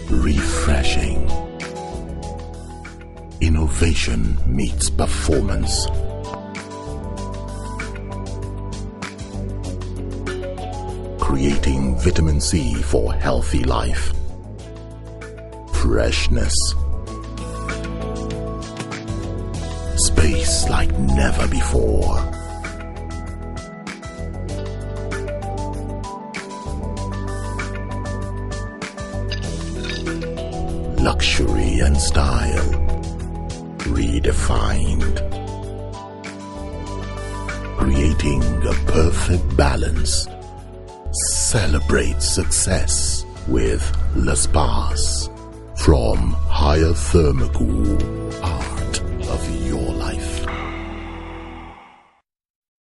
Refreshing. Innovation meets performance. Creating vitamin C for healthy life. Freshness. Space like never before. Luxury and style redefined. Creating a perfect balance. Celebrate success with LUSEAL from higher THERMOCOOL, art of your